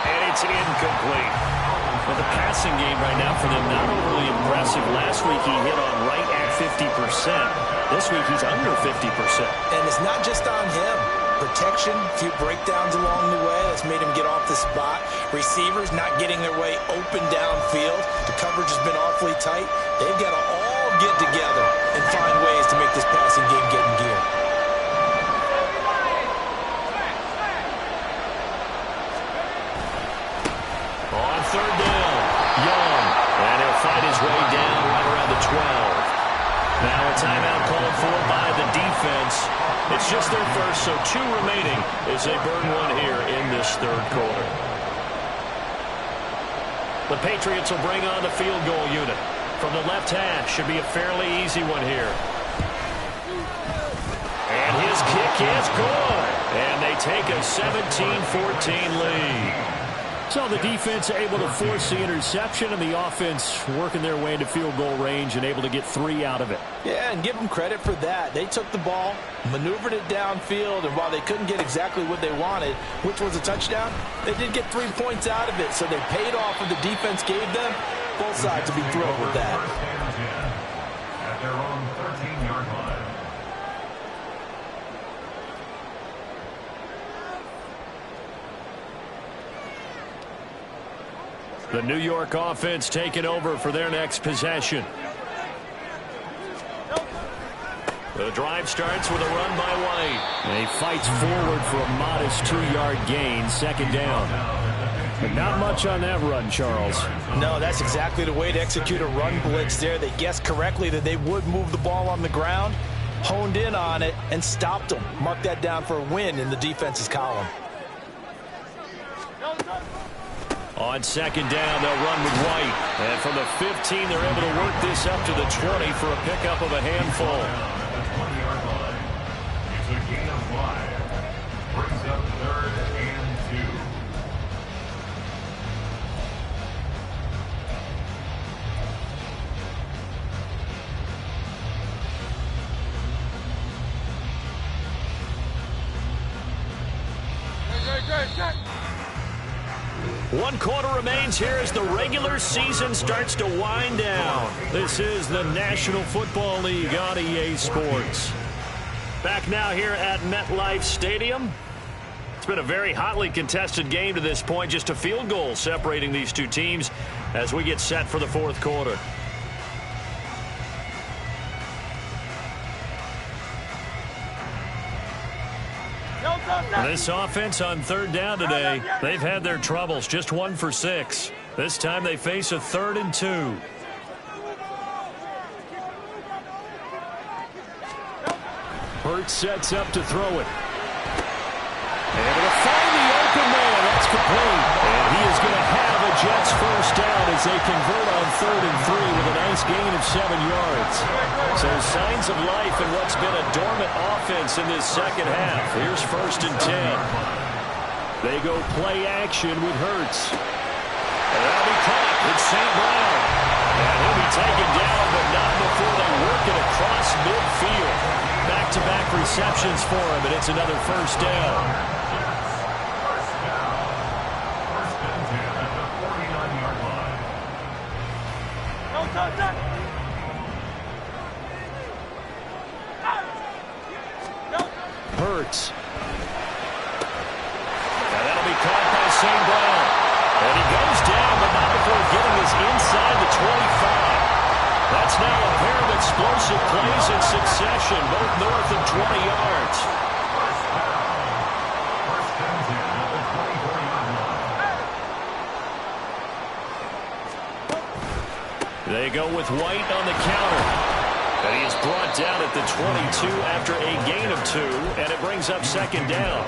And it's incomplete. Well, the passing game right now for them, not overly impressive. Last week he hit on right at 50%. This week he's under 50%. And it's not just on him. Protection, a few breakdowns along the way. That's made him get off the spot. Receivers not getting their way open downfield. The coverage has been awfully tight. They've got to all get together and find ways to make this passing game get in gear. On third down, Young. And he'll fight his way down right around the 12. Now a timeout called for by the defense. It's just their first, so 2 remaining as they burn one here in this third quarter. The Patriots will bring on the field goal unit. From the left hash, should be a fairly easy one here. And his kick is good. And they take a 17-14 lead. So the defense able to force the interception, and the offense working their way into field goal range and able to get 3 out of it. Yeah, and give them credit for that. They took the ball, maneuvered it downfield, and while they couldn't get exactly what they wanted, which was a touchdown, they did get 3 points out of it. So they paid off what the defense gave them. Both sides will be thrilled with that. At their own 13-yard line. The New York offense taking over for their next possession. The drive starts with a run by White. And he fights forward for a modest 2-yard gain, second down. But not much on that run, Charles. No, that's exactly the way to execute a run blitz there. They guessed correctly that they would move the ball on the ground, honed in on it, and stopped them. Mark that down for a win in the defense's column. On second down, they'll run with White. And from the 15, they're able to work this up to the 20 for a pickup of a handful. At the 20-yard line. It's a gain of 5. Brings up 3rd and 2. One quarter remains here as the regular season starts to wind down. This is the National Football League on EA Sports. Back now here at MetLife Stadium. It's been a very hotly contested game to this point. Just a field goal separating these two teams as we get set for the fourth quarter. This offense on third down today, they've had their troubles. Just 1 for 6. This time they face a 3rd and 2. Hurts sets up to throw it. Able to find the open man. That's complete. And he is going to have a Jets first down as they convert on 3rd and 3 with a nice gain of 7 yards. So signs of life in what's been a dormant offense in this second half. Here's 1st and 10. They go play action with Hurts. And that'll be caught with St. Brown. And he'll be taken down, but not before they work it across midfield. Back-to-back receptions for him, and it's another 1st down. Hurts. And that'll be caught by St. Brown. And he goes down, but not before getting us inside the 25. That's now a pair of explosive plays in succession, both north of 20 yards. They go with White on the counter. And he is brought down at the 22 after a gain of 2, and it brings up 2nd down.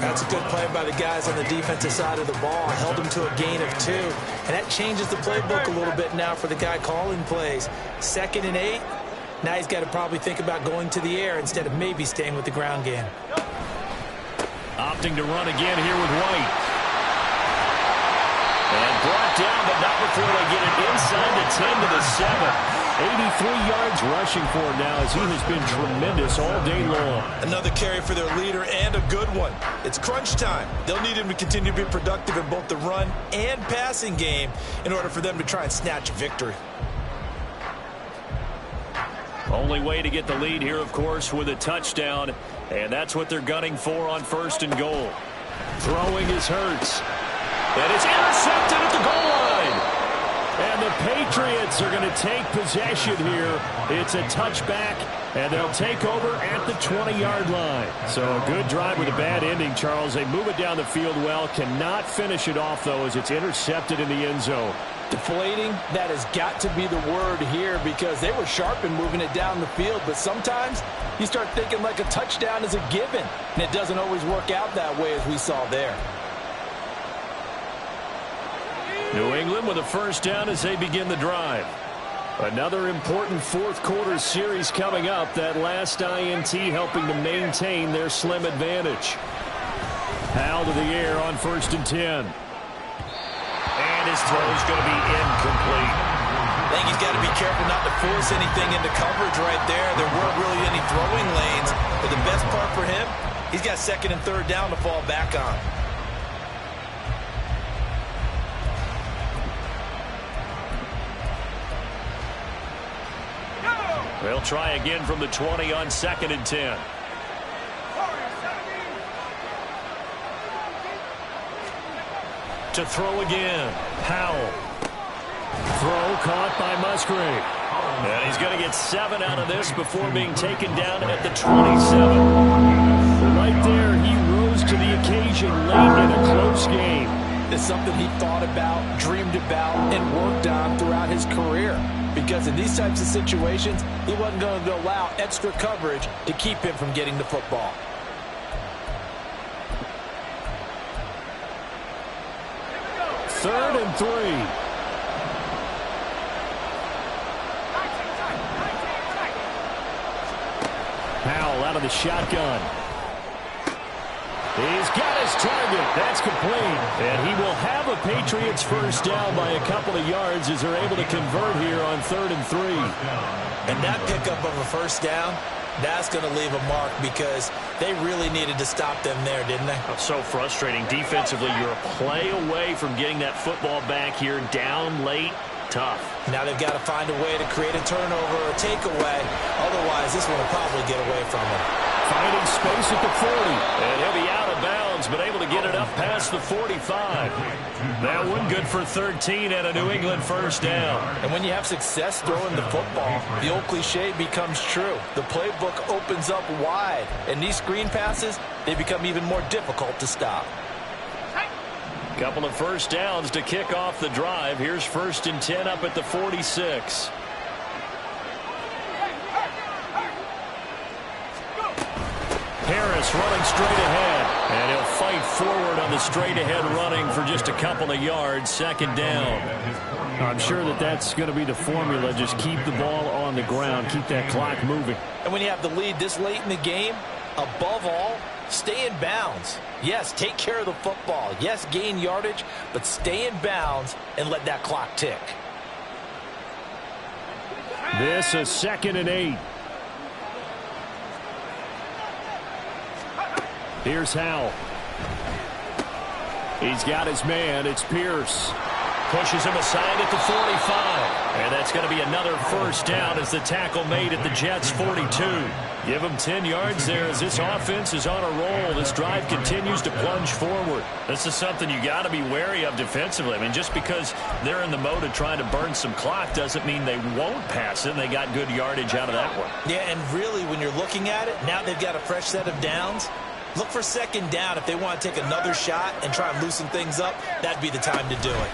That's a good play by the guys on the defensive side of the ball. Held him to a gain of 2, and that changes the playbook a little bit now for the guy calling plays. 2nd and 8. Now he's got to probably think about going to the air instead of maybe staying with the ground game. Opting to run again here with White. And brought down, but not before they get it inside the 10 to the 7. 83 yards rushing for him now as he has been tremendous all day long. Another carry for their leader and a good one. It's crunch time. They'll need him to continue to be productive in both the run and passing game in order for them to try and snatch a victory. Only way to get the lead here, of course, with a touchdown, and that's what they're gunning for on 1st and goal. Throwing is Hurts. And it's intercepted at the goal line. And the Patriots are going to take possession here. It's a touchback, and they'll take over at the 20-yard line. So a good drive with a bad ending, Charles. They move it down the field well. Cannot finish it off, though, as it's intercepted in the end zone. Deflating, that has got to be the word here because they were sharp in moving it down the field. But sometimes you start thinking like a touchdown is a given, and it doesn't always work out that way as we saw there. New England with a 1st down as they begin the drive. Another important 4th quarter series coming up. That last INT helping to maintain their slim advantage. Powell to the air on 1st and 10. And his throw is going to be incomplete. I think he's got to be careful not to force anything into coverage right there. There weren't really any throwing lanes. But the best part for him, he's got 2nd and 3rd down to fall back on. They'll try again from the 20 on 2nd and 10. To throw again. Powell. Throw caught by Musgrave. And he's going to get 7 out of this before being taken down at the 27. Right there, he rose to the occasion late in a close game. It's something he thought about, dreamed about, and worked on throughout his career. Because in these types of situations, he wasn't going to allow extra coverage to keep him from getting the football. Third and 3. Powell out of the shotgun. He's got his target. That's complete. And he will have a Patriots 1st down by a couple of yards as they're able to convert here on 3rd and 3. And that pickup of a 1st down, that's going to leave a mark because they really needed to stop them there, didn't they? Oh, so frustrating. Defensively, you're a play away from getting that football back here. Down late. Tough. Now they've got to find a way to create a turnover or a takeaway. Otherwise, this one will probably get away from them. Finding space at the 40. And he'll be out of bounds, but able to get it up past the 45. That one good for 13 and a New England 1st down. And when you have success throwing the football, the old cliche becomes true. The playbook opens up wide. And these screen passes, they become even more difficult to stop. Couple of 1st downs to kick off the drive. Here's 1st and 10 up at the 46. Harris running straight ahead. And he'll fight forward on the straight-ahead running for just a couple of yards, second down. I'm sure that's going to be the formula. Just keep the ball on the ground, keep that clock moving. And when you have the lead this late in the game, above all, stay in bounds. Yes, take care of the football. Yes, gain yardage, but stay in bounds and let that clock tick. This is 2nd and 8. Here's Howell. He's got his man. It's Pierce. Pushes him aside at the 45. And that's going to be another first down as the tackle made at the Jets' 42. Give him 10 yards there as this offense is on a roll. This drive continues to plunge forward. This is something you got to be wary of defensively. I mean, just because they're in the mode of trying to burn some clock doesn't mean they won't pass it. They got good yardage out of that one. Yeah, and really, when you're looking at it, now they've got a fresh set of downs. Look for second down. If they want to take another shot and try and loosen things up, that'd be the time to do it.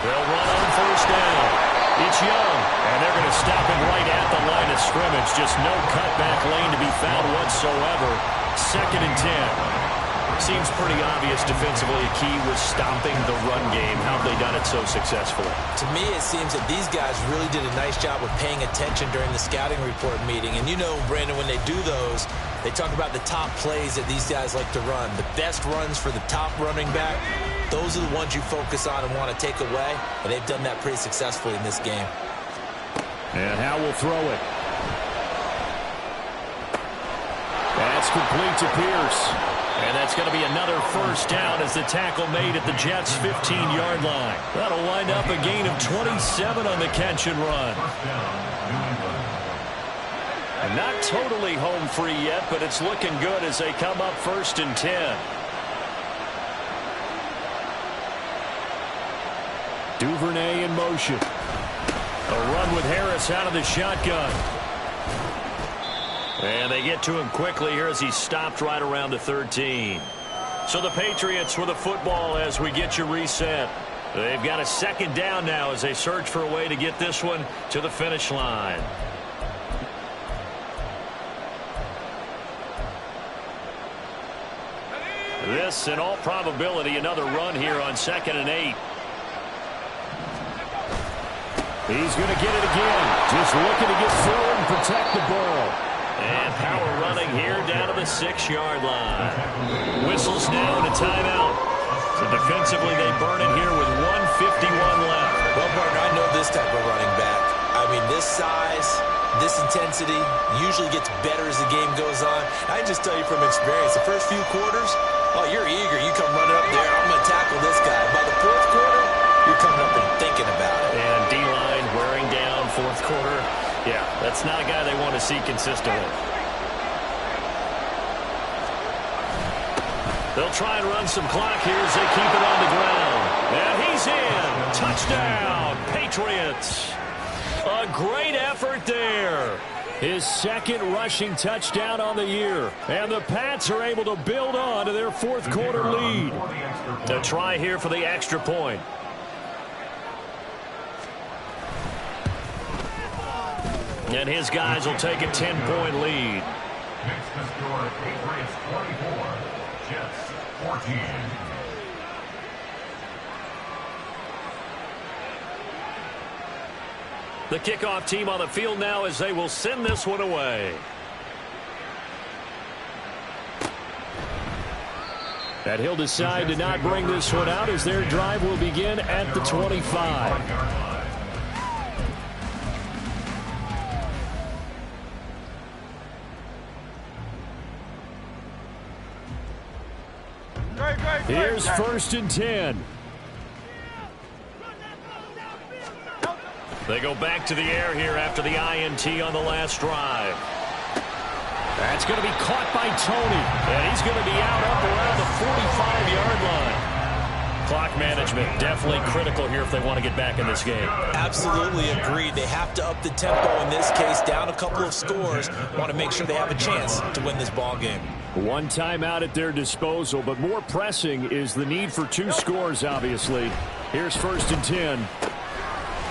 They'll run on first down. It's Young, and they're going to stop him right at the line of scrimmage. Just no cutback lane to be found whatsoever. 2nd and 10. Seems pretty obvious defensively a key was stopping the run game. How have they done it so successfully? To me, it seems that these guys really did a nice job of paying attention during the scouting report meeting. And you know, Brandon, when they do those, they talk about the top plays that these guys like to run. The best runs for the top running back, those are the ones you focus on and want to take away. And they've done that pretty successfully in this game. And Howell will throw it. That's complete to Pierce. And that's going to be another first down as the tackle made at the Jets' 15-yard line. That'll wind up a gain of 27 on the catch and run. And not totally home free yet, but it's looking good as they come up 1st and 10. Duvernay in motion. A run with Harris out of the shotgun. And they get to him quickly here as he stopped right around the 13. So the Patriots with the football as we get you reset. They've got a second down now as they search for a way to get this one to the finish line. This, in all probability, another run here on 2nd and 8. He's going to get it again. Just looking to get forward and protect the ball. And power running here down to the 6-yard line. Whistles now and a timeout. So defensively they burn it here with 1:51 left. Well, partner, I know this type of running back. I mean, this size, this intensity usually gets better as the game goes on. I can just tell you from experience, the first few quarters, oh, you're eager. You come running up there, I'm going to tackle this guy. By the 4th quarter, you're coming up and thinking about it. And D-line wearing down 4th quarter. Yeah, that's not a guy they want to see consistently. They'll try and run some clock here as they keep it on the ground. And he's in. Touchdown, Patriots. A great effort there. His 2nd rushing touchdown on the year. And the Pats are able to build on to their 4th quarter lead. A try here for the extra point. And his guys will take a 10-point lead. Next to score, Patriots 24, Jets 14. The kickoff team on the field now as they will send this one away. And he'll decide to not bring this one out as their drive will begin at the 25. Here's 1st and 10. They go back to the air here after the INT on the last drive. That's going to be caught by Tony. And he's going to be out up around the 45-yard line. Clock management definitely critical here if they want to get back in this game. Absolutely agreed. They have to up the tempo in this case, down a couple of scores. Want to make sure they have a chance to win this ball game. One timeout at their disposal, but more pressing is the need for 2 scores, obviously. Here's 1st and 10.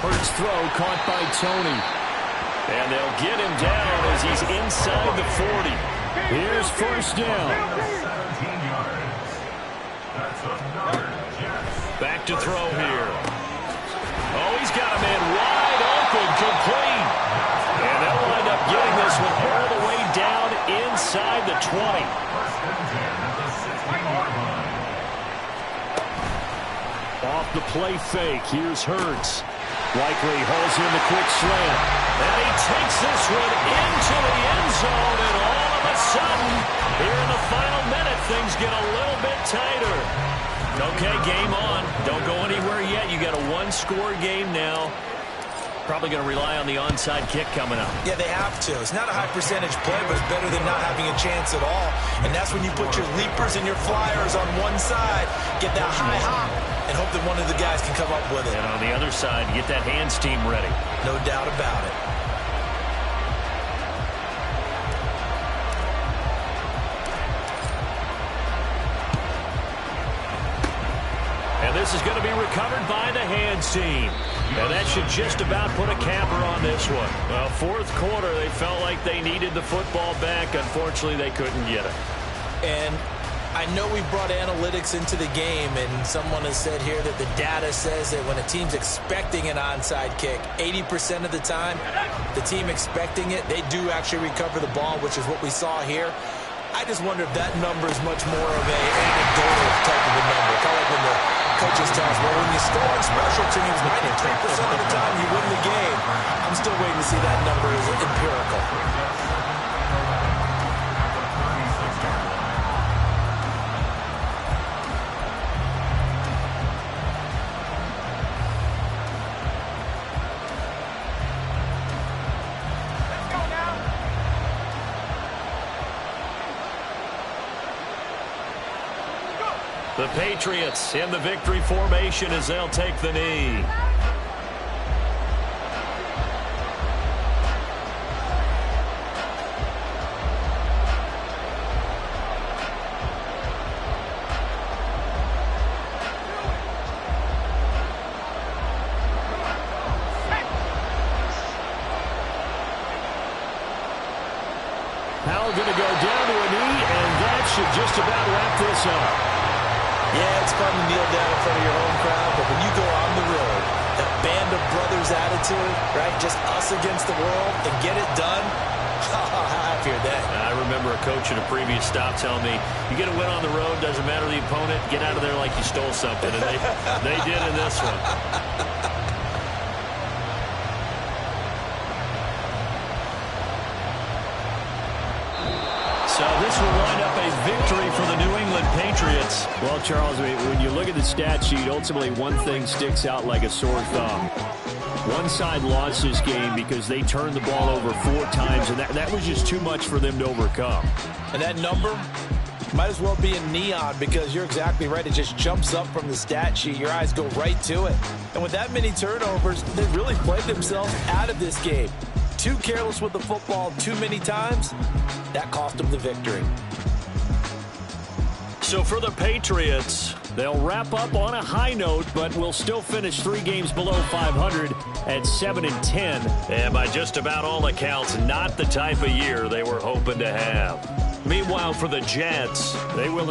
Hurts throw caught by Tony. And they'll get him down as he's inside the 40. Here's 1st down. 17 yards. That's another Jets. Back to throw here. Oh, he's got a man wide open, complete. And they'll wind up getting this one all the way down inside the 20. First and 10 at the 60-yard line. Off the play fake, here's Hurts. Likely hauls in the quick slant. And he takes this one into the end zone, and all of a sudden, here in the final minute, things get a little bit tighter. Okay, game on. Don't go anywhere yet. You got a one-score game now. Probably going to rely on the onside kick coming up. Yeah, they have to. It's not a high percentage play, but it's better than not having a chance at all. And that's when you put your leapers and your flyers on one side, get that high hop, and hope that one of the guys can come up with it. And on the other side, get that hands team ready. No doubt about it. And this is going to be recovered by the hands team. And that should just about put a capper on this one. Well, fourth quarter, they felt like they needed the football back. Unfortunately, they couldn't get it. And I know we brought analytics into the game, and someone has said here that the data says that when a team's expecting an onside kick, 80% of the time, the team expecting it, they do actually recover the ball, which is what we saw here. I just wonder if that number is much more of a anecdotal type of a number. Kind of like when the coaches tell us, well, when you score on special teams, 93% of the time you win the game. I'm still waiting to see that number is empirical. The Patriots in the victory formation as they'll take the knee. Powell going to go down to a knee, and that should just about wrap this up. Yeah, it's fun to kneel down in front of your home crowd, but when you go on the road, that band of brothers attitude, right, just us against the world, and get it done, how happier that. I remember a coach at a previous stop telling me, you get a win on the road, doesn't matter the opponent, get out of there like you stole something, and they did in this one. So this will wind up a victory for the New England Patriots. Well, Charles, when you look at the stat sheet, ultimately one thing sticks out like a sore thumb. One side lost this game because they turned the ball over 4 times, and that was just too much for them to overcome. And that number might as well be in neon because you're exactly right. It just jumps up from the stat sheet. Your eyes go right to it. And with that many turnovers, they really played themselves out of this game. Too careless with the football too many times. That cost them the victory. So for the Patriots, they'll wrap up on a high note, but will still finish 3 games below 500 at 7-10. And by just about all accounts, not the type of year they were hoping to have. Meanwhile, for the Jets, they will